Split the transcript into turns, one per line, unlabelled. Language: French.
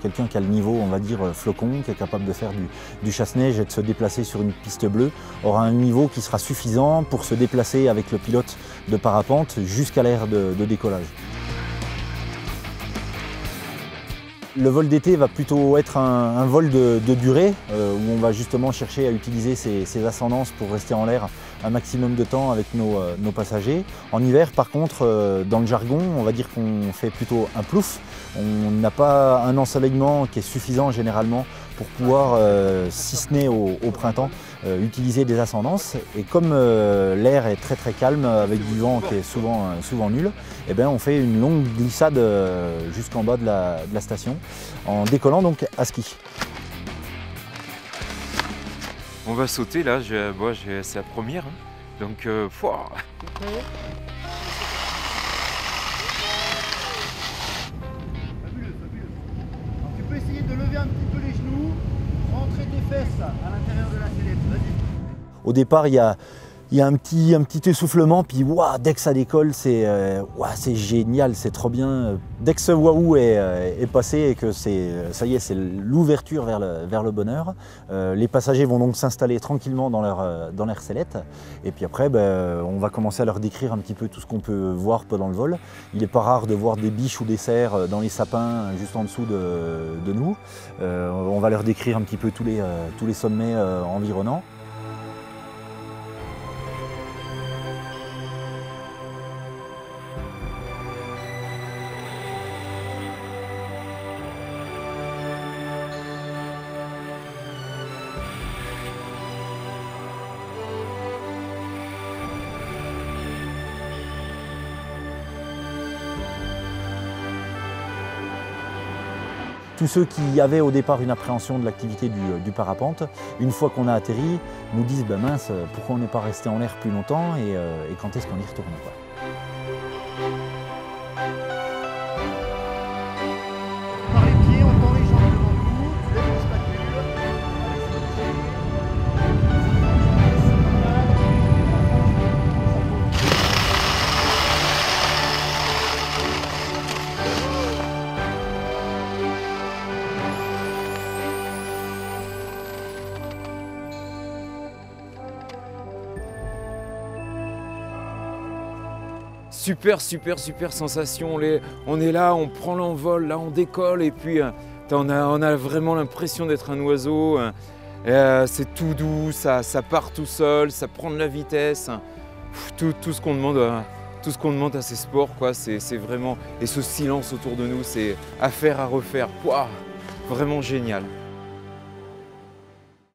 Quelqu'un qui a le niveau, on va dire, flocon, qui est capable de faire du chasse-neige et de se déplacer sur une piste bleue, aura un niveau qui sera suffisant pour se déplacer avec le pilote de parapente jusqu'à l'aire de décollage. Le vol d'été va plutôt être un vol de durée où on va justement chercher à utiliser ses ascendances pour rester en l'air un maximum de temps avec nos passagers. En hiver, par contre, dans le jargon, on va dire qu'on fait plutôt un plouf. On n'a pas un ensoleillement qui est suffisant généralement pour pouvoir, si ce n'est au printemps, utiliser des ascendances. Et comme l'air est très très calme avec du vent qui est souvent nul, eh bien, on fait une longue glissade jusqu'en bas de la station en décollant donc à ski.
On va sauter là, c'est la première, hein. Donc fouah.
Fabuleux, fabuleux. Alors, tu peux essayer de lever un petit peu les genoux, rentrer tes fesses à l'intérieur de la sellette. Vas-y.
Au départ, il y a un petit essoufflement, puis wow, dès que ça décolle, c'est génial, c'est trop bien. Dès que ce waouh est passé et que ça y est, c'est l'ouverture vers le bonheur, les passagers vont donc s'installer tranquillement dans leur sellette. Et puis après, on va commencer à leur décrire un petit peu tout ce qu'on peut voir pendant le vol. Il n'est pas rare de voir des biches ou des cerfs dans les sapins juste en dessous de nous. On va leur décrire un petit peu tous les sommets environnants. Tous ceux qui avaient au départ une appréhension de l'activité du parapente, une fois qu'on a atterri, nous disent mince, pourquoi on n'est pas resté en l'air plus longtemps et quand est-ce qu'on y retourne, quoi.
Par les pieds, on tend les jambes devant nous, tu lèves les spatules.
Super sensation. On est là, on prend l'envol, là on décolle et puis on a vraiment l'impression d'être un oiseau. C'est tout doux, ça part tout seul, ça prend de la vitesse. Tout ce qu'on demande à ces sports, quoi, c'est vraiment. Et ce silence autour de nous, c'est à faire, à refaire. Wow, vraiment génial.